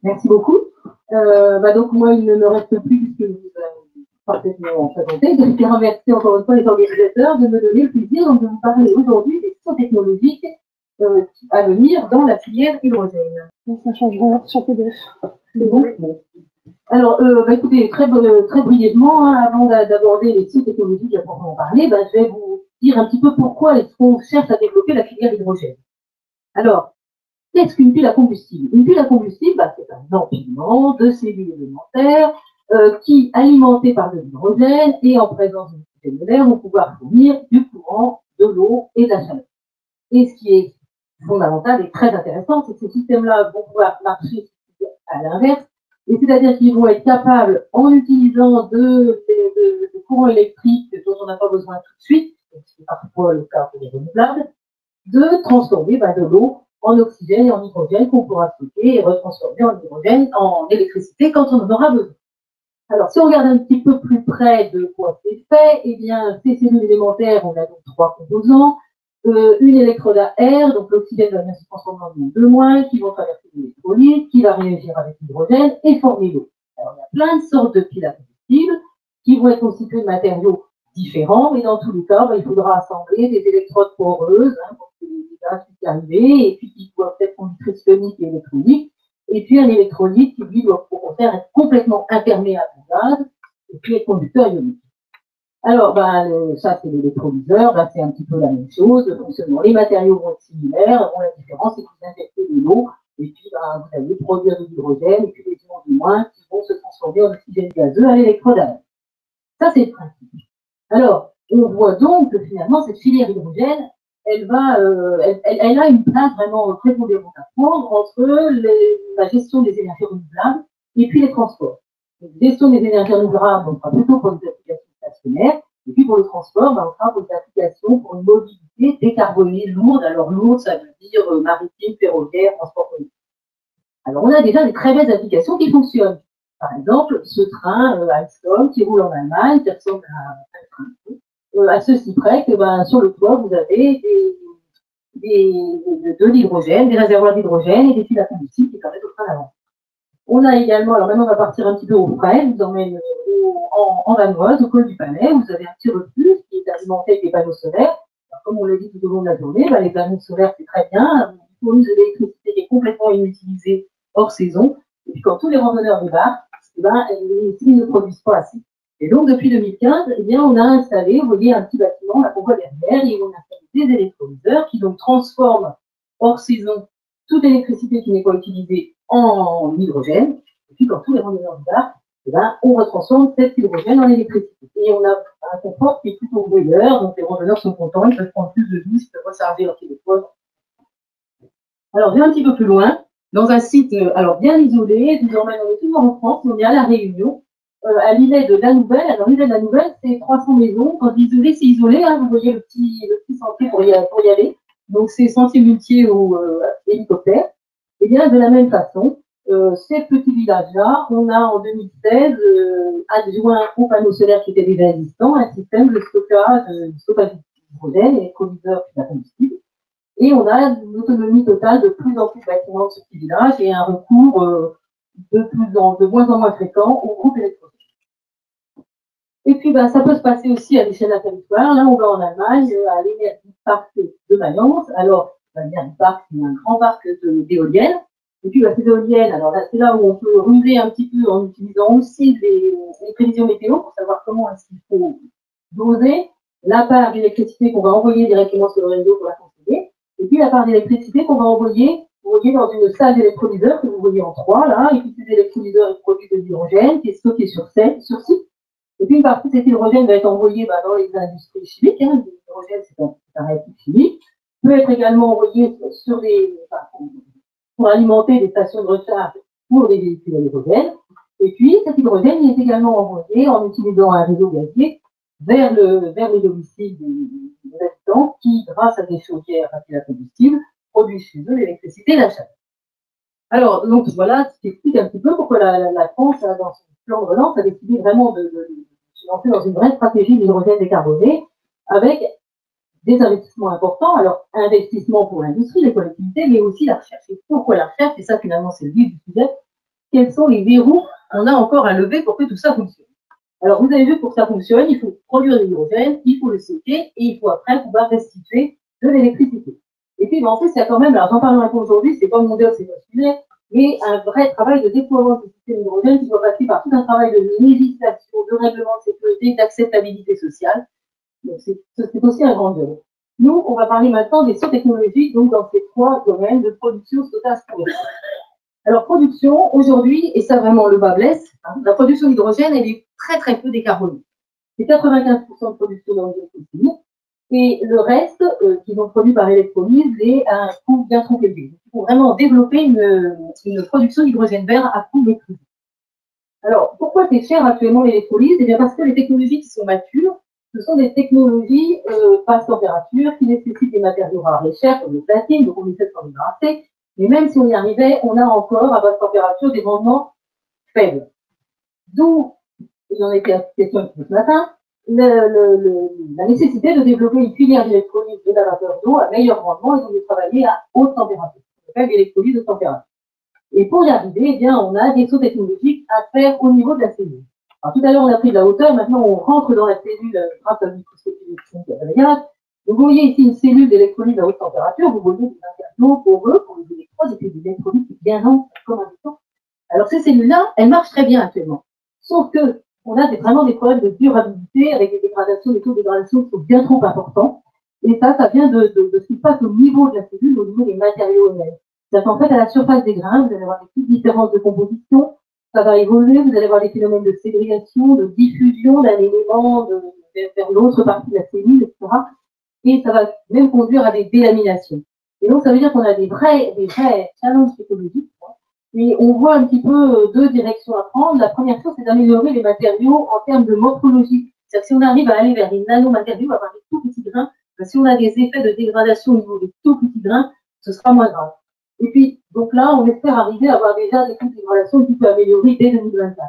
Merci beaucoup. Donc moi, il ne me reste plus que vous parfaitement présenté. Je tiens à remercier encore une fois les organisateurs de me donner le plaisir de vous parler aujourd'hui des solutions technologiques à venir dans la filière hydrogène. Ça change rien sur PDF. C'est bon. Alors, écoutez, très brièvement, avant d'aborder les solutions technologiques à proprement parler, je vais vous dire un petit peu pourquoi est-ce qu'on cherche à développer la filière hydrogène. Alors, qu'est-ce qu'une pile à combustible? Une pile à combustible, c'est un empilement de cellules élémentaires qui, alimentées par de l'hydrogène et en présence d'oxygène de l'air, vont pouvoir fournir du courant, de l'eau et de la chaleur. Et ce qui est fondamental et très intéressant, c'est que ces systèmes-là vont pouvoir marcher à l'inverse, et c'est-à-dire qu'ils vont être capables, en utilisant de courant électrique dont on n'a pas besoin tout de suite, c'est parfois le cas pour les renouvelables, de transformer de l'eau en oxygène et en hydrogène qu'on pourra stocker et retransformer en hydrogène, en électricité quand on en aura besoin. Alors, si on regarde un petit peu plus près de quoi c'est fait, eh bien, ces cellules élémentaires, on a donc 3 composants. Une électrode à air, donc l'oxygène va venir se transformer en ion 2-, qui vont traverser l'électrolyte, qui va réagir avec l'hydrogène et former l'eau. Alors, il y a plein de sortes de piles à combustible qui vont être constituées de matériaux différents, mais dans tous les cas, il faudra assembler des électrodes poreuses pour que les gaz puissent arriver, et puis qui doivent être conductrices ioniques et électroniques, et puis un électrolyte qui, lui, doit au contraire être complètement imperméable au gaz, et puis être conducteur ionique. Alors, ça, c'est l'électrolyseur, c'est un petit peu la même chose, le fonctionnement. Les matériaux vont être similaires, la différence, c'est que vous injectez de l'eau, et puis vous allez produire de l'hydrogène, et puis des ions du moins qui vont se transformer en oxygène gazeux à l'électrode à air. Ça, c'est le principe. Alors, on voit donc que finalement, cette filière hydrogène, elle a une place vraiment très pondérante à prendre entre la gestion des énergies renouvelables et puis les transports. La gestion des énergies renouvelables, on sera plutôt pour des applications stationnaires, et puis pour le transport, on sera pour des applications pour une mobilité décarbonée lourde. Alors lourde, ça veut dire maritime, ferroviaire, transport collectif. Alors on a déjà des très belles applications qui fonctionnent. Par exemple, ce train Alstom qui roule en Allemagne, qui ressemble à un train, à ceci près que sur le toit, vous avez de l'hydrogène, des réservoirs d'hydrogène et des piles à combustible qui permettent au train d'avancer. On a également, alors maintenant on va partir un petit peu au frais, je vous emmène en Vanoise, au col du Palais, vous avez un petit refuge qui est alimenté avec des panneaux solaires. Alors, comme on l'a dit tout au long de la journée, les panneaux solaires c'est très bien, ils fournissent de l'électricité qui est complètement inutilisée hors saison, et puis quand tous les randonneurs débarquent, ils ne produisent pas assez. Et donc depuis 2015, on a installé, vous voyez un petit bâtiment là qu'on voit derrière, et on a installé des électrolyseurs qui donc transforment hors saison toute l'électricité qui n'est pas utilisée en hydrogène, et puis quand tous les randonneurs débarquent, on retransforme cet hydrogène en électricité. Et on a un confort qui est plutôt meilleur, donc les randonneurs sont contents, ils peuvent prendre plus de douche, ils peuvent recharger leur téléphone. Alors, je vais un petit peu plus loin, dans un site bien isolé, désormais on est toujours en France, on est à La Réunion, à l'îlet de la Nouvelle. Alors, l'îlet de la Nouvelle, c'est 300 maisons. Quand isolé, c'est isolé, vous voyez le petit sentier pour y aller. Donc, c'est sentier muletier ou hélicoptère. Et bien, de la même façon, ces petits villages-là, on a en 2016 adjoint aux panneaux solaires qui étaient déjà existants un système de stockage d'hydrogène et électrolyseur de combustible. Et on a une autonomie totale de plus en plus de bâtiments de ce petit village et un recours de moins en moins fréquent au groupe électrogène. Et puis, ça peut se passer aussi à l'échelle d'un territoire. Là, on va en Allemagne, à l'énergie parc de Mayence. Alors, l'énergie parc, c'est un grand parc d'éoliennes. Et puis, ces éoliennes, alors là, c'est là où on peut ruser un petit peu en utilisant aussi les prévisions météo pour savoir comment est-ce qu'il faut doser la part d'électricité qu'on va envoyer directement sur le réseau pour la consommer, et puis la part d'électricité qu'on va envoyer, vous voyez, dans une salle d'électrolyseur que vous voyez en 3, là, et puis ces électrolyseurs produisent de l'hydrogène qui est stocké sur site. Et puis une partie de cet hydrogène va être envoyée dans les industries chimiques. L'hydrogène, c'est un réactif chimique. Peut être également envoyé sur pour alimenter des stations de recharge pour les véhicules à hydrogène. Et puis, cet hydrogène est également envoyé en utilisant un réseau gazier vers les domiciles des habitants qui, grâce à des chaudières à combustible, produisent chez eux l'électricité et la chaleur. Alors, donc voilà ce qui explique un petit peu pourquoi la France, dans son plan de relance, a décidé vraiment de se lancer dans une vraie stratégie d'hydrogène décarboné avec des investissements importants. Alors, investissement pour l'industrie, les collectivités, mais aussi la recherche. Et pourquoi la recherche? Et ça, finalement, c'est le but du sujet. quels sont les verrous qu'on a encore à lever pour que tout ça fonctionne. Alors, vous avez vu, pour que ça fonctionne, il faut produire de l'hydrogène, il faut le stocker, et il faut après pouvoir restituer de l'électricité. Et puis, en fait, il y a quand même, alors j'en parle un peu aujourd'hui, c'est pas mon devoir, c'est pas le sujet, mais un vrai travail de déploiement du système hydrogène qui doit passer par tout un travail de législation, de règlement de sécurité, d'acceptabilité sociale. Donc, c'est aussi un grand job. Nous, on va parler maintenant des sauts technologiques, donc dans ces trois domaines de production, stockage, storage. Alors, production, aujourd'hui, et ça vraiment le bas blesse, hein, la production d'hydrogène, elle est très très peu décarbonée. C'est 95% de production d'hydrogène fossile, et le reste, qui sont produits par électrolyse, est à un coût bien trop élevé. Il faut vraiment développer une production d'hydrogène vert à coût maîtrisé. Alors, pourquoi c'est cher actuellement l'électrolyse? Eh bien, parce que les technologies qui sont matures, ce sont des technologies basse température qui nécessitent des matériaux rares et chers, comme le platine, donc on essaie de s'en débarrasser. Mais même si on y arrivait, on a encore à basse température des rendements faibles. D'où, il en était question ce matin, la nécessité de développer une filière d'électrolyse de la vapeur d'eau à meilleur rendement et donc de travailler à haute température. On appelle l'électrolyse de température. Et pour y arriver, eh bien, on a des sauts technologiques à faire au niveau de la cellule. Alors, tout à l'heure, on a pris de la hauteur, maintenant on rentre dans la cellule grâce à la microscopie électronique. Vous voyez ici une cellule d'électrolyse à haute température, vous voyez des matériaux poreux pour les électrodes et puis des électrolytes bien denses comme un béton. Alors ces cellules-là, elles marchent très bien actuellement. Sauf que on a vraiment des problèmes de durabilité avec des dégradations, des taux de dégradation qui sont bien trop importants. Et ça vient de ce qui se passe au niveau de la cellule, au niveau des matériaux eux-mêmes. C'est-à-dire qu'en fait, à la surface des grains, vous allez avoir des petites différences de composition, ça va évoluer, vous allez avoir des phénomènes de ségrégation, de diffusion d'un élément vers l'autre partie de la cellule, etc. Et ça va même conduire à des délaminations. Et donc, ça veut dire qu'on a des vrais challenges technologiques. Et on voit un petit peu deux directions à prendre. La première chose, c'est d'améliorer les matériaux en termes de morphologie. C'est-à-dire que si on arrive à aller vers des nanomatériaux, avoir des tout petits grains, si on a des effets de dégradation au niveau des tout petits grains, ce sera moins grave. Et puis, donc là, on espère arriver à avoir déjà des taux de dégradation qui peuvent améliorer dès 2024.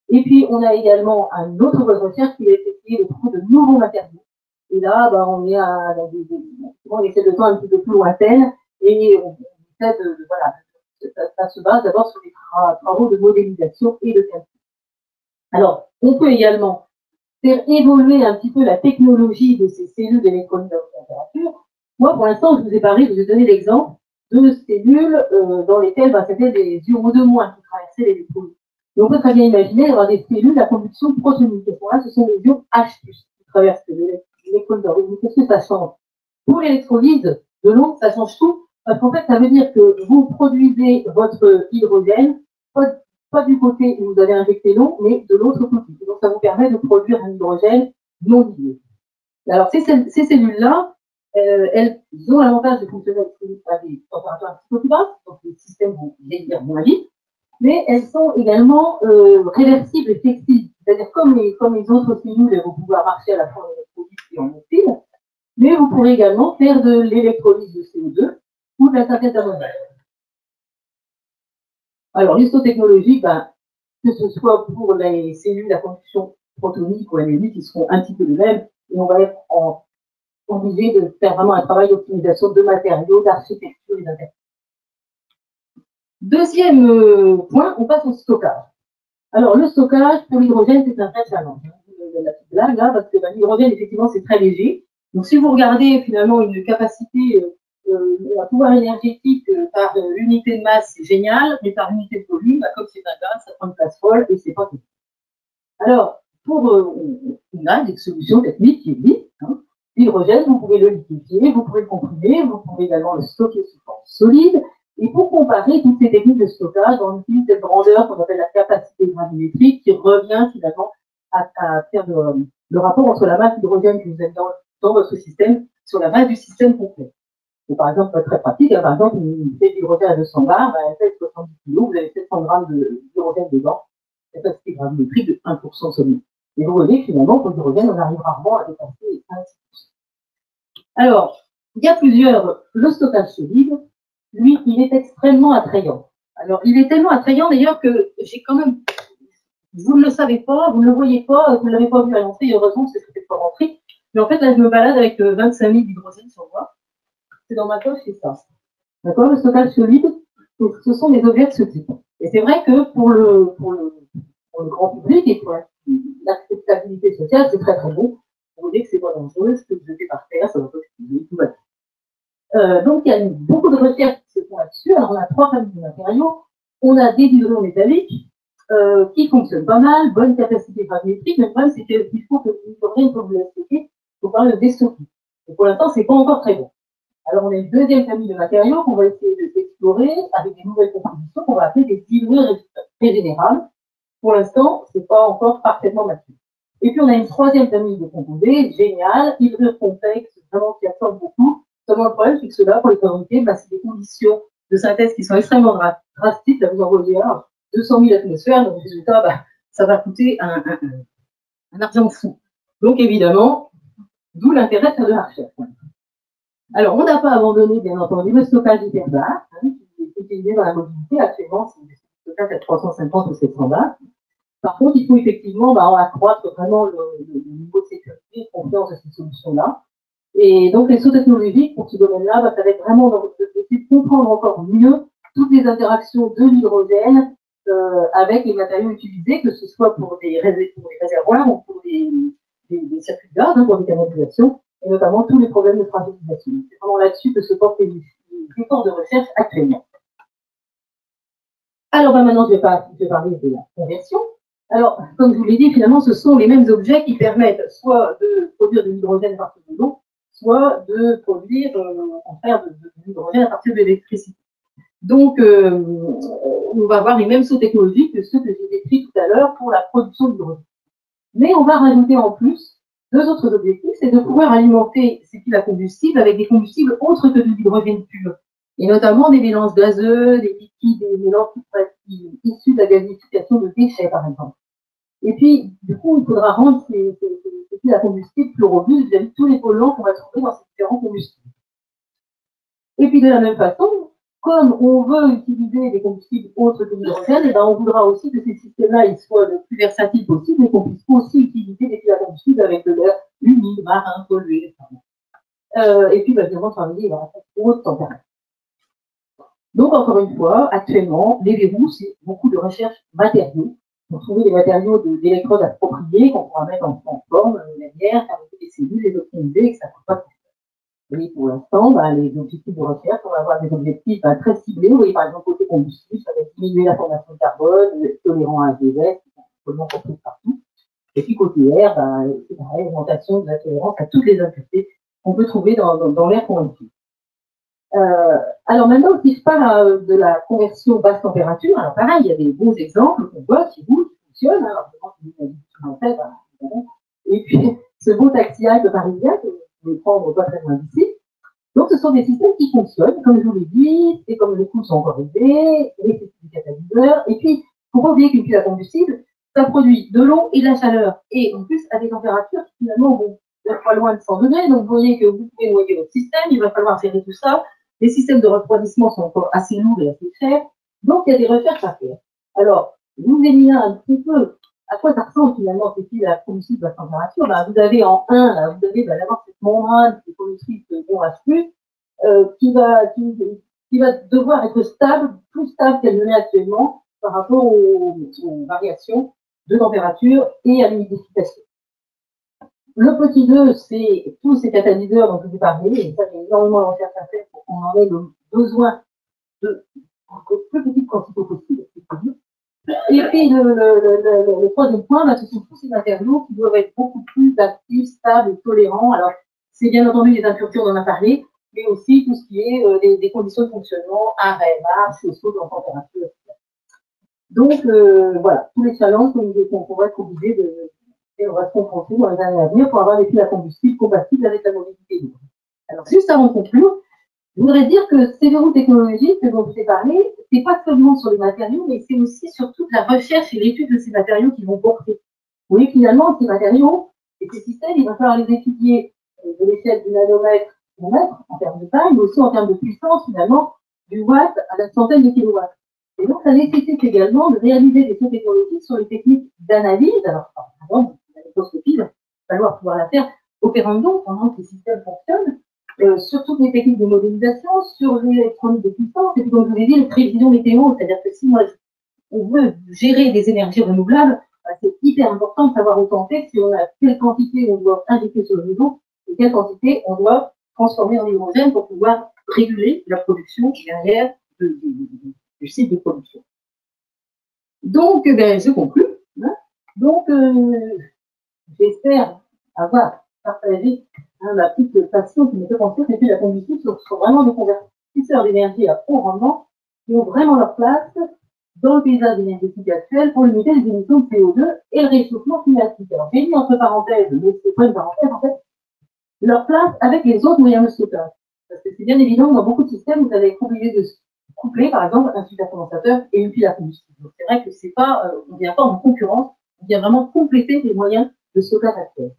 Et puis, on a également un autre voie de recherche qui va essayer de trouver de nouveaux matériaux. Et là, on est on essaie de temps un petit peu plus lointaine et on essaie voilà, ça se base d'abord sur des travaux de modélisation et de calcul. Alors, on peut également faire évoluer un petit peu la technologie de ces cellules d'électrolyse à haute température. Moi, pour l'instant, je vous ai parlé, je vous ai donné l'exemple de cellules dans lesquelles c'était des ions de moins qui traversaient l'électrolyse. Et on peut très bien imaginer avoir des cellules à conduction protonique. Là, ce sont des ions H+, qui traversent l'électrolyse. Qu'est-ce que ça change? Pour l'électrolyse de l'eau, ça change tout, parce qu'en fait, ça veut dire que vous produisez votre hydrogène, pas du côté où vous avez injecté l'eau, mais de l'autre côté. Et donc, ça vous permet de produire un hydrogène non dilué. Alors, ces cellules-là, elles ont l'avantage de fonctionner à des températures un petit peu plus basses, donc les systèmes vont vieillir moins vite, mais elles sont également réversibles et flexibles. C'est-à-dire, comme les autres cellules, elles vont pouvoir marcher à la fois en électrolyse et en oxyde, mais vous pourrez également faire de l'électrolyse de CO2 ou de la synthèse d'ammoniac. Alors, les sauts technologiques, que ce soit pour les cellules à conduction protonique ou anémique, qui seront un petit peu les mêmes, et on va être obligé de faire vraiment un travail d'optimisation de matériaux, d'architecture et d'interface. Deuxième point, on passe au stockage. Alors, le stockage pour l'hydrogène, c'est un vrai challenge. La petite blague là, parce que l'hydrogène, effectivement, c'est très léger. Donc, si vous regardez finalement une capacité, un pouvoir énergétique par unité de masse, c'est génial, mais par unité de volume, comme c'est un gaz, ça prend une place folle et c'est pas tout. Alors, on a des solutions techniques qui existent. Hein. L'hydrogène, vous pouvez le liquéfier, vous pouvez le comprimer, vous pouvez également le stocker sous forme solide. Et pour comparer toutes ces techniques de stockage, on utilise cette grandeur qu'on appelle la capacité gravimétrique qui revient finalement à faire le rapport entre la masse d'hydrogène que vous avez dans votre système sur la masse du système complet. Et par exemple, très pratique, par exemple, une bouteille d'hydrogène à 200 bars, elle fait 70 kg, vous avez 700 grammes d'hydrogène dedans, capacité gravimétrique de 1% seulement. Et vous voyez finalement que l'hydrogène, on arrive rarement à dépasser 1%. Alors, il y a le stockage solide, lui, il est extrêmement attrayant. Alors, il est tellement attrayant d'ailleurs que j'ai quand même, vous ne le savez pas, vous ne le voyez pas, vous ne l'avez pas vu à l'entrée, heureusement, c'est peut-être pas rentré. Mais en fait, là, je me balade avec 25 000 d'hydrogène sur moi. C'est dans ma poche, c'est ça. D'accord? Le stockage solide, ce sont des objets de ce type. Et c'est vrai que pour le grand public et pour l'acceptabilité sociale, c'est très très bon. On dit que c'est pas dangereux, ce que je fais par terre, ça va pas exploser, tout va bien. Donc il y a beaucoup de recherches qui se font là-dessus. Alors on a trois familles de matériaux. On a des hydrogènes métalliques qui fonctionnent pas mal, bonne capacité gravimétrique, mais le problème c'est qu'il faut que l'hydrogène, comme vous l'avez expliqué, il faut parler de déstocker. Et pour l'instant, c'est pas encore très bon. Alors on a une deuxième famille de matériaux qu'on va essayer d'explorer avec des nouvelles compositions qu'on va appeler des dilués régénérables. Pour l'instant, c'est pas encore parfaitement mature. Et puis on a une troisième famille de composés, génial, hydrures complexes, vraiment qui absorbent beaucoup. Seulement le problème, c'est que ceux-là, pour les fabriquer, bah, c'est des conditions de synthèse qui sont extrêmement drastiques. Là, vous envoyez 200 000 atmosphères, donc résultat, bah, ça va coûter un argent fou. Donc évidemment, d'où l'intérêt de faire de la recherche. Alors, on n'a pas abandonné, bien entendu, le stockage hyperbare, qui est utilisé dans la mobilité. Actuellement, c'est le stockage à 350 ou 700 bars. Par contre, il faut effectivement accroître vraiment le niveau de sécurité et de confiance de ces solutions-là. Et donc, les sauts technologiques pour ce domaine-là, ça va être vraiment d'essayer de comprendre encore mieux toutes les interactions de l'hydrogène avec les matériaux utilisés, que ce soit pour des réservoirs ou pour des circuits de gaz, pour des canalisations, et notamment tous les problèmes de fragilisation. C'est vraiment là-dessus que se portent les efforts de recherche actuellement. Alors maintenant, je vais parler de la conversion. Alors, comme je vous l'ai dit, finalement, ce sont les mêmes objets qui permettent soit de produire de l'hydrogène à partir de l'eau, soit de produire, au contraire, de l'hydrogène à partir de l'électricité. Donc, on va avoir les mêmes sauts technologiques que ceux que j'ai décrits tout à l'heure pour la production d'hydrogène. Mais on va rajouter en plus deux autres objectifs, c'est de pouvoir alimenter ces piles à combustible avec des combustibles autres que de l'hydrogène pur, et notamment des mélanges gazeux, des liquides, des mélanges issus de la gasification de déchets, par exemple. Et puis, du coup, il faudra rendre ces piles à combustible plus robustes vis-à-vis de tous les polluants qu'on va trouver dans ces différents combustibles. Et puis, de la même façon, comme on veut utiliser des combustibles autres que l'hydrogène, on voudra aussi que ces systèmes-là soient le plus versatiles possible et qu'on puisse aussi utiliser des piles à combustible avec de l'air humide, marin, pollué. Et puis, évidemment, travailler à haute température. Donc, encore une fois, actuellement, les verrous, c'est beaucoup de recherche matériaux pour trouver des matériaux d'électrodes appropriés qu'on pourra mettre en forme, manière, fabriquer des cellules, les optimiser et que ça ne coûte pas plus cher. Et pour l'instant, les objectifs de recherche, on va avoir des objectifs très ciblés. Vous voyez, par exemple, côté combustible, ça va diminuer la formation de carbone, tolérant à HDS, complètement compris partout. Et puis côté air, c'est pareil, augmentation de la tolérance à toutes les impuretés qu'on peut trouver dans l'air qu'on respire. Alors maintenant, si je parle de la conversion basse température, alors pareil, il y a des bons exemples qu'on voit chez vous qui fonctionnent. Alors, je pense que vous avez en tête, et puis ce beau taxi parisien que vous pouvez prendre pas très loin d'ici. Donc, ce sont des systèmes qui fonctionnent, comme je vous l'ai dit, et comme les coûts sont encore élevés, les catalyseurs, et puis, il ne faut pas oublier qu'une pile à combustible, ça produit de l'eau et de la chaleur, et en plus à des températures qui finalement vont pas loin de 100 degrés, donc vous voyez que vous pouvez noyer votre système, il va falloir gérer tout ça. Les systèmes de refroidissement sont encore assez lourds et assez chers, donc il y a des recherches à faire. Alors, je vous ai mis un petit peu à quoi ça ressemble finalement ces piles à combustible à température. Vous avez en 1, là, vous avez d'abord cette membrane qui est combustible bon aspect, qui va devoir être stable, plus stable qu'elle ne l'est actuellement par rapport aux variations de température et à l'humidification. Le petit 2, c'est tous ces catalyseurs dont je vous ai parlé, et ça, il y a énormément de recherche à faire pour qu'on en ait besoin de plus petites quantités possibles. Et puis, le troisième point, ce sont tous ces matériaux qui doivent être beaucoup plus actifs, stables et tolérants. Alors, c'est bien entendu les impuretés, on en a parlé, mais aussi tout ce qui est des conditions de fonctionnement, arrêt, marche, saut en température, etc. Donc, voilà, tous les challenges qu'on va être obligés de et on va se confronter dans les années à venir pour avoir des piles à combustible compatibles avec la mobilité libre. Alors, juste avant de conclure, je voudrais dire que ces verrous technologiques dont je vous ai parlé, c'est pas seulement sur les matériaux, mais c'est aussi sur toute la recherche et l'étude de ces matériaux qui vont porter. Vous voyez, finalement, ces matériaux et ces systèmes, il va falloir les étudier de l'échelle du nanomètre au mètre en termes de taille, mais aussi en termes de puissance, finalement, du watt à la centaine de kilowatts. Et donc, ça nécessite également de réaliser des sauts technologiques sur les techniques d'analyse. Alors, par exemple, la microscopie, il va falloir pouvoir la faire opérando pendant que les systèmes fonctionnent. Sur toutes les techniques de modélisation, sur l'électronique de puissance, et puis comme je vous l'ai dit, les prévisions météo, c'est-à-dire que si moi on veut gérer des énergies renouvelables, c'est hyper important de savoir au contexte si on a quelle quantité on doit injecter sur le réseau et quelle quantité on doit transformer en hydrogène pour pouvoir réguler la production derrière du site de production. Donc, je conclue. Hein. Donc, j'espère avoir partagé la petite passion qui me fait penser, c'était la combustion sont vraiment des convertisseurs d'énergie à haut rendement qui ont vraiment leur place dans le paysage énergétique actuel pour limiter les émissions de CO2 et le réchauffement climatique. Alors, j'ai mis entre parenthèses, mais c'est pas une parenthèse en fait, leur place avec les autres moyens de stockage. Parce que c'est bien évident, dans beaucoup de systèmes, vous allez être obligé de coupler, par exemple, un supercondensateur et une pile à combustible. Donc, c'est vrai que c'est pas, on ne vient pas en concurrence, on vient vraiment compléter les moyens de stockage actuels.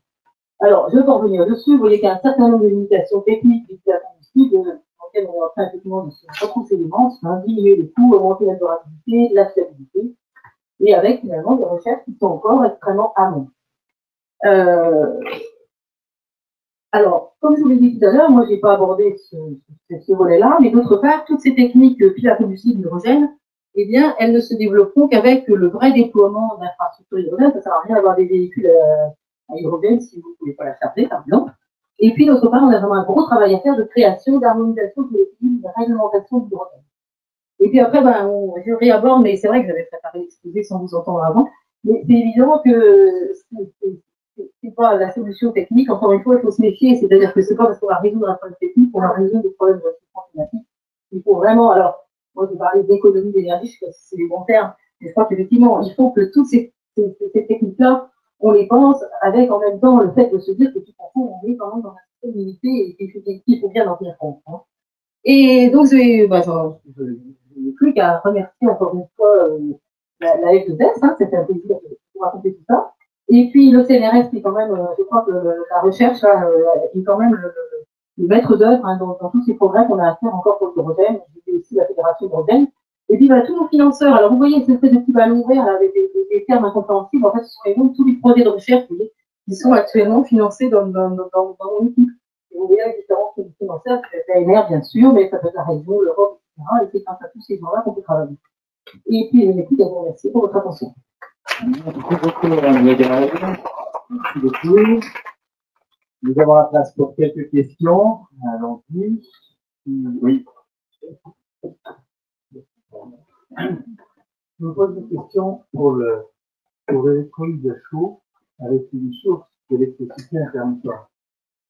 Alors, je vais revenir dessus. Vous voyez qu'il y a un certain nombre de limitations techniques des piles à combustible, dans lesquelles on est en train effectivement de se retrousser les manches, diminuer les coûts, augmenter la durabilité, la fiabilité, et avec finalement des recherches qui sont encore extrêmement amont. Alors, comme je vous l'ai dit tout à l'heure, moi, je n'ai pas abordé ce volet-là, mais d'autre part, toutes ces techniques piles à combustible hydrogène, eh bien, elles ne se développeront qu'avec le vrai déploiement d'infrastructures hydrogène. Ça ne sert à rien d'avoir des véhicules à hydrogène si vous ne pouvez pas la charger, par exemple. Et puis, d'autre part, on a vraiment un gros travail à faire de création, d'harmonisation de l'équilibre, de réglementation de l'hydrogène. Et puis après, je réaborde, mais c'est vrai que j'avais préparé l'exposé sans vous entendre avant, mais c'est évident que c'est pas la solution technique. Encore une fois, il faut se méfier. C'est-à-dire que c'est pas parce qu'on va résoudre un problème technique qu'on va résoudre des problèmes de réchauffement climatique. Il faut vraiment, alors, moi, je parlais d'économie d'énergie, je sais pas si c'est les bons termes, mais je crois qu'effectivement, il faut que toutes ces techniques-là, on les pense avec en même temps le fait de se dire que tout à coup, on est quand même dans un système limité et qu'il faut bien en tenir compte. Hein. Et donc, je n'ai plus qu'à remercier encore une fois la F2S, hein, c'était un plaisir de vous raconter tout ça. Et puis le CNRS, qui est quand même, je crois que la recherche là, est quand même le maître d'œuvre hein, dans tous ces progrès qu'on a à faire encore pour l'hydrogène. J'ai aussi la Fédération hydrogène. Et puis tous nos financeurs. Alors vous voyez, c'est de petits ballons verts là, avec des termes incompréhensibles. En fait, ce sont les noms de tous les projets de recherche qui sont actuellement financés dans mon équipe. Et vous voyez les différents financeurs, c'est l'ANR bien sûr, mais ça peut être la région, l'Europe, etc. Et c'est grâce à tous ces gens-là qu'on peut travailler. Et puis, je vous remercie pour votre attention. Merci beaucoup, Madame Légal. Merci beaucoup. Nous avons la place pour quelques questions. Allons-y. Oui. Je vous pose une question pour l'électrolyse chaud avec une source d'électricité intermittente.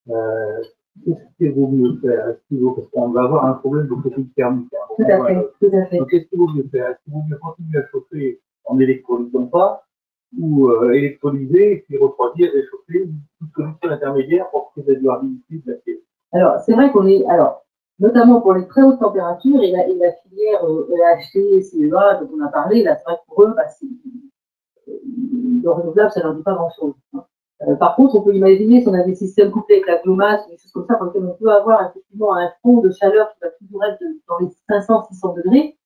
Qu'est-ce qu'il vaut mieux faire? Parce qu'on va avoir un problème de critique thermique. Tout à fait, tout à fait. Donc, qu'est-ce qu'il vaut mieux faire? Est-ce qu'il vaut mieux continuer à chauffer en électrolysant pas ou électrolyser et puis refroidir et chauffer une solution intermédiaire pour créer de la durabilité de la pièce? Alors, c'est vrai qu'on est, alors, notamment pour les très hautes températures et la filière EHT, CEA dont on a parlé, là, c'est vrai que pour eux, le renouvelable, ça ne leur dit pas grand-chose. Hein. Par contre, on peut imaginer si on a des systèmes couplés avec la biomasse, des choses comme ça, dans lesquels on peut avoir effectivement un fond de chaleur qui va toujours être dans les 500-600 degrés,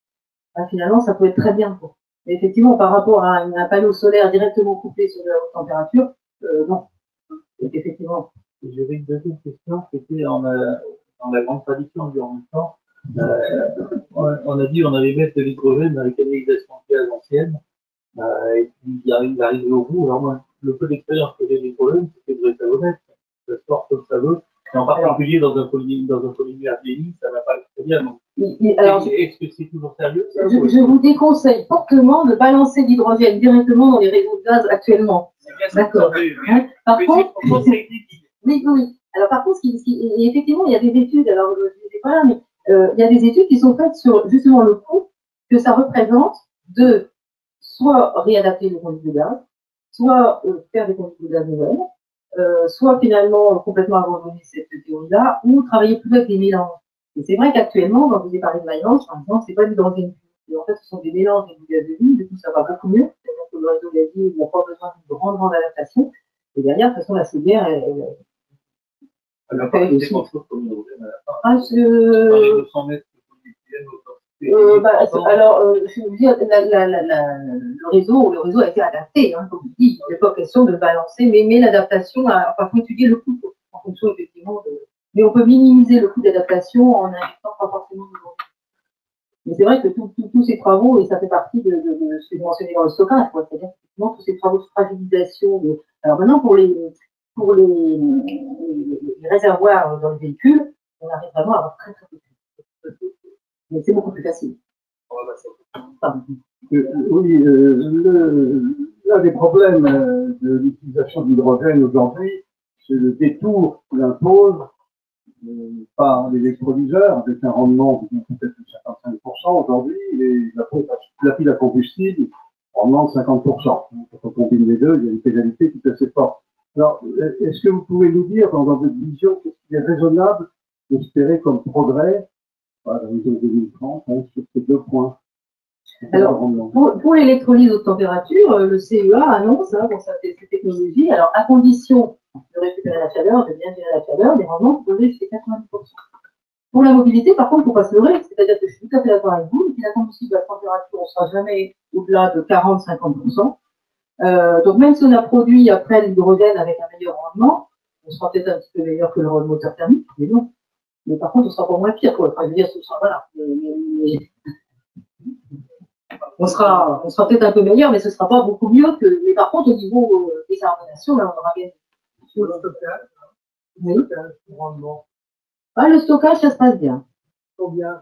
finalement, ça peut être très bien. Quoi. Mais effectivement, par rapport à un panneau solaire directement couplé sur de la haute température, non. Effectivement. J'avais une deuxième question, c'était dans la grande tradition du en même temps. On a dit qu'on allait mettre de l'hydrogène dans les canalisations de gaz anciennes. Et puis il arrive au bout. Alors moi, le peu d'expérience que j'ai de l'hydrogène, c'était de savonnette. Ça sort comme ça veut. Et en particulier dans un polymère vieilli, ça ne va pas très bien. Donc, est-ce que c'est toujours sérieux ça, je vous déconseille fortement de balancer l'hydrogène directement dans les réseaux de gaz actuellement. D'accord. Hein, par contre, oui. Alors par contre, effectivement, il y a des études, alors je ne sais pas là, mais il y a des études qui sont faites sur justement le coût que ça représente de soit réadapter les conduites de gaz, soit faire des conduites de gaz nouvelles, soit finalement complètement abandonner cette théorie-là, ou travailler plus avec les mélanges. Et c'est vrai qu'actuellement, quand vous avez parlé de mélange, par exemple, c'est pas du l'hydrogène pur. En fait, ce sont des mélanges de gaz de vie, du coup, ça va beaucoup mieux. C'est-à-dire que le réseau gazier n'a pas besoin d'une grande adaptation. Et derrière, de toute façon, la CDR, elle n'a pas été construite comme l'hydrogène à la fin. Dans les 200 mètres alors, je veux dire, le réseau a été adapté, hein, comme je dis. Il n'est pas question de balancer, mais l'adaptation, il faut étudier le coût en fonction effectivement de. Mais on peut minimiser le coût d'adaptation en injectant pas forcément de Mais c'est vrai que tous ces travaux, et ça fait partie de ce que je mentionnais dans le stockage, c'est-à-dire effectivement tous ces travaux de fragilisation. Alors maintenant, pour les réservoirs dans les véhicules, on arrive vraiment à avoir très très peu. Mais c'est beaucoup plus facile. Oui, l'un des problèmes de l'utilisation de l'hydrogène aujourd'hui, c'est le détour qu'il impose par l'électrolyseur, avec un rendement de peut-être 55% aujourd'hui, et la pile à combustible, rendement de 50%. Quand on combine les deux, il y a une pénalité qui est assez forte. Alors, est-ce que vous pouvez nous dire, dans votre vision, qu'est-ce qui est raisonnable d'espérer comme progrès dans les années 2030 sur ces deux points? Alors, pour l'électrolyse haute température, le CEA annonce pour cette technologie, alors à condition de récupérer la chaleur, de bien gérer la chaleur, des rendements qui peuvent aller jusqu'à 90%. Pour la mobilité, par contre, il ne faut pas se leurrer, c'est-à-dire que je suis tout à fait d'accord avec vous, si la combustible à température, on ne sera jamais au-delà de 40-50%. Donc même si on a produit après l'hydrogène avec un meilleur rendement, on sera peut-être un petit peu meilleur que le moteur thermique, mais non. Mais par contre, on sera pas moins pire, quoi. Enfin, je veux dire, ce sera, voilà. On sera peut-être un peu meilleur, mais ce ne sera pas beaucoup mieux que. Mais par contre, au niveau des décarbonation, là, on aura gagné. Sur le stockage, oui. Rendement. Ah, le stockage, ça se passe bien. Combien?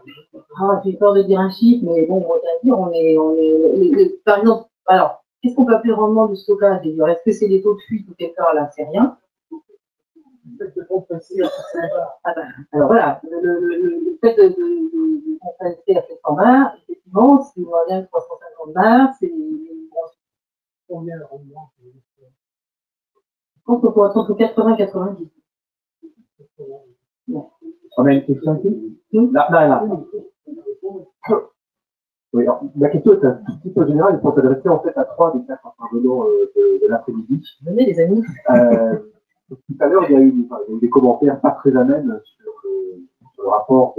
Ah, j'ai peur de dire un chiffre, mais bon, on va dire, par exemple, alors, qu'est-ce qu'on peut appeler le rendement du stockage? Est-ce que c'est les taux de fuite ou quelque part là? C'est rien. Ah ben, alors voilà, le fait de compresser à 720, effectivement, si on revient à 350 bars, c'est Combien de rendement? Je pense qu'on peut être entre 80 et 90. On a une question ici? Là. Oui, alors, la question est un petit peu générale, il faut s'adresser en fait à 3 des 4 intervenants de l'après-midi. Venez les amis. Tout à l'heure, il y a eu des commentaires pas très amènes sur le rapport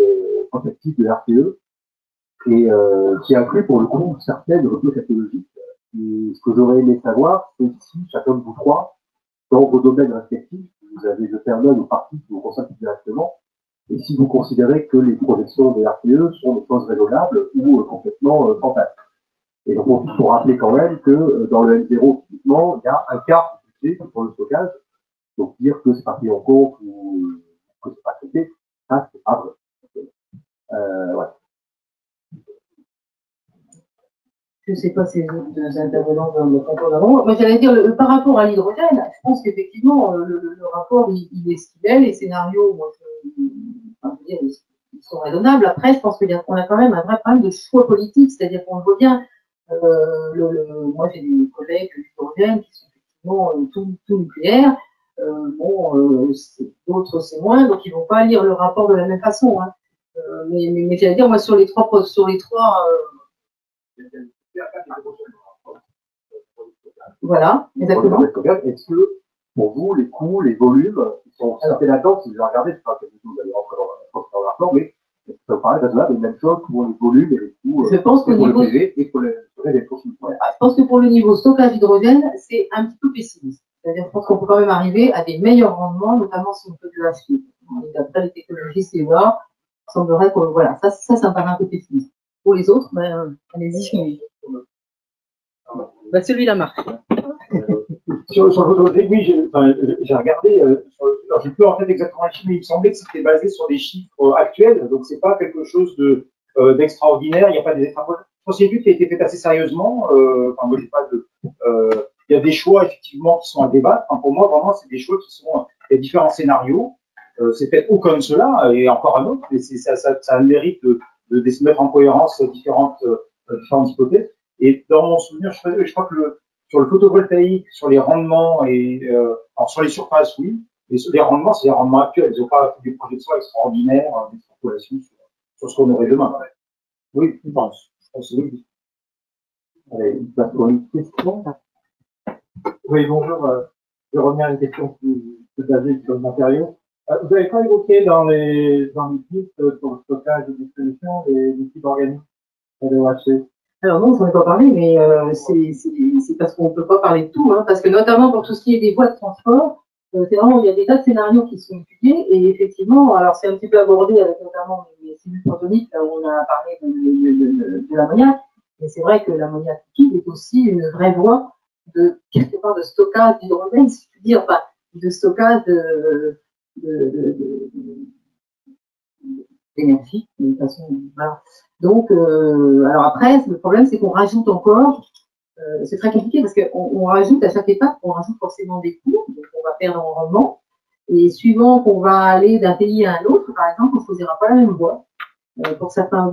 prospectif de RTE, et qui inclut pour le coup certaines ruptures technologiques. Et ce que j'aurais aimé savoir, c'est si chacun de vous trois, dans vos domaines respectifs, vous avez jeté un œil aux parties qui vous concernent directement, et si vous considérez que les projections de RTE sont des choses raisonnables ou complètement fantasques. Et donc, il faut rappeler quand même que dans le N0, typiquement, il y a un quart du budget pour le stockage. Donc, dire que c'est pas pris en compte ou que c'est pas traité, ça, c'est pas vrai. Voilà. Je ne sais pas si les autres intervenants me comprennent avant. Moi, j'allais dire, par rapport à l'hydrogène, je pense qu'effectivement, le rapport, il est ce qu'il est. Les scénarios, moi, je veux dire, ils sont raisonnables. Après, je pense qu'on a quand même un vrai problème de choix politique, c'est-à-dire qu'on le voit bien. Moi, j'ai des collègues de l'hydrogène qui sont effectivement tout nucléaire. D'autres, c'est moins, donc ils ne vont pas lire le rapport de la même façon. Hein. Mais j'allais dire, moi, sur les trois voilà, exactement. Est-ce que, pour vous, les coûts, les volumes, ils sont cités là-dedans, si vous regardez, c'est pas quelque chose que vous allez rentrer dans le rapport, mais ça vous paraît raisonnable, et même chose pour les volumes et les coûts je pense pour le PV et pour les consultants. Je pense que pour le niveau stockage hydrogène, c'est un petit peu pessimiste. C'est-à-dire, je pense qu'on peut quand même arriver à des meilleurs rendements, notamment si on peut de la suite. D'après les technologies CEA, il semblerait que, voilà, ça me paraît un peu pessimiste. Pour les autres, ben, allez-y. Ben, celui-là marche. Sur le photovoltaïque, oui, j'ai regardé, alors je peux en fait exactement chiffre, mais il me semblait que c'était basé sur des chiffres actuels, donc c'est pas quelque chose d'extraordinaire, il n'y a pas des extrapolations. Je pense qu'il y a une étude qui a été faite assez sérieusement, enfin, moi, j'ai pas de, il y a des choix effectivement qui sont à débattre. Enfin, pour moi, vraiment, c'est des choix qui sont, il y a différents scénarios. C'est peut-être ou comme cela et encore un autre, mais ça a le mérite de se mettre en cohérence différentes hypothèses. Et dans mon souvenir, je crois que sur le photovoltaïque, sur les rendements et alors sur les surfaces, oui, mais sur les rendements, c'est les rendements actuels. Ils n'ont pas fait des projections extraordinaires, des extrapolations sur ce qu'on aurait demain. Oui, je pense. Oui. Allez, une question. Oui, bonjour. Je vais revenir à une question plus basée sur le matériau. Vous n'avez pas évoqué dans les pistes pour le stockage et distribution les liquides organiques LOHC? Alors non, j'en ai pas parlé, mais c'est parce qu'on ne peut pas parler de tout, hein, parce que notamment pour tout ce qui est des voies de transport, c'est vraiment, il y a des tas de scénarios qui sont étudiés, et effectivement, alors c'est un petit peu abordé avec notamment mes les cellules protoniques, là où on a parlé de l'ammoniac. Et c'est vrai que l'ammoniac liquide est aussi une vraie voie de, quelque part, de stockage d'hydrogène, si je puis dire, enfin, de stockage d'énergie, de toute façon. Voilà. Donc, alors après, le problème, c'est qu'on rajoute encore, c'est très compliqué parce qu'on rajoute à chaque étape, on rajoute forcément des coûts, donc on va perdre en rendement. Et suivant qu'on va aller d'un pays à un autre, par exemple, on ne choisira pas la même voie. Pour certains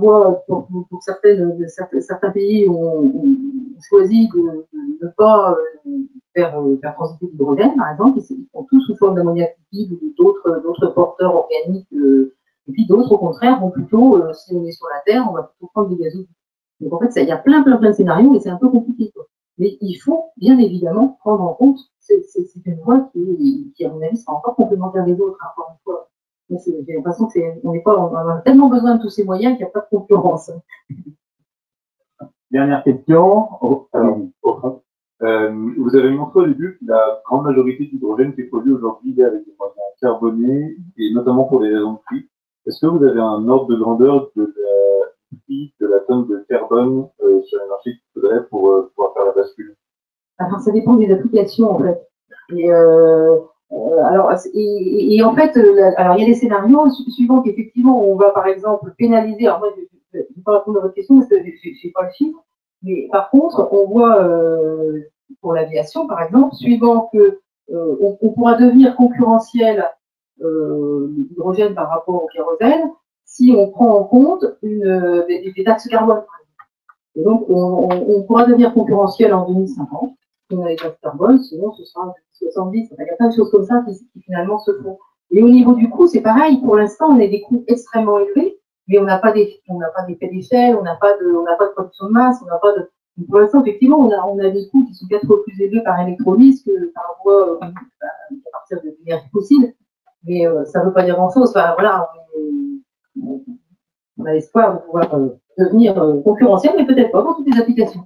pays, on choisit de ne pas faire transiter l'hydrogène, par exemple, ils font tous sous forme d'ammoniac liquide ou d'autres porteurs organiques. Et puis d'autres, au contraire, vont plutôt, si on est sur la Terre, on va plutôt prendre des gazoducs. Donc en fait, il y a plein de scénarios et c'est un peu compliqué, quoi. Mais il faut bien évidemment prendre en compte, c'est une voie qui, à mon avis, sera encore complémentaire des autres, encore une fois. J'ai l'impression qu'on a tellement besoin de tous ces moyens qu'il n'y a pas de concurrence. Dernière question. Au fond. Vous avez montré au début que la grande majorité de l'hydrogène qui est produit aujourd'hui est avec des moyens carbonés, et notamment pour des raisons de prix. Est-ce que vous avez un ordre de grandeur de la prix de la tonne de carbone sur les marchés qu'il faudrait pour pouvoir faire la bascule? Alors, ça dépend des applications, en fait. Et, en fait, alors il y a des scénarios suivant qu'effectivement on va par exemple pénaliser. Alors moi, je ne vais pas répondre à votre question parce que je n'ai pas le chiffre. Mais par contre, on voit pour l'aviation, par exemple, suivant que on pourra devenir concurrentiel l'hydrogène par rapport au kérosène si on prend en compte des taxes carbone. Et donc, on pourra devenir concurrentiel en 2050. On a les taxes carbone, sinon ce sera 70. Il y a plein de choses comme ça qui finalement se font. Et au niveau du coût, c'est pareil. Pour l'instant, on a des coûts extrêmement élevés, mais on n'a pas d'effet d'échelle, on n'a pas de production de masse, on n'a pas de. Pour l'instant, effectivement, on a des coûts qui sont 4 fois plus élevés par électrolyse que par voie à partir de l'énergie fossile. Mais ça ne veut pas dire grand-chose. Enfin, voilà, on a l'espoir de pouvoir devenir concurrentiel, mais peut-être pas dans toutes les applications.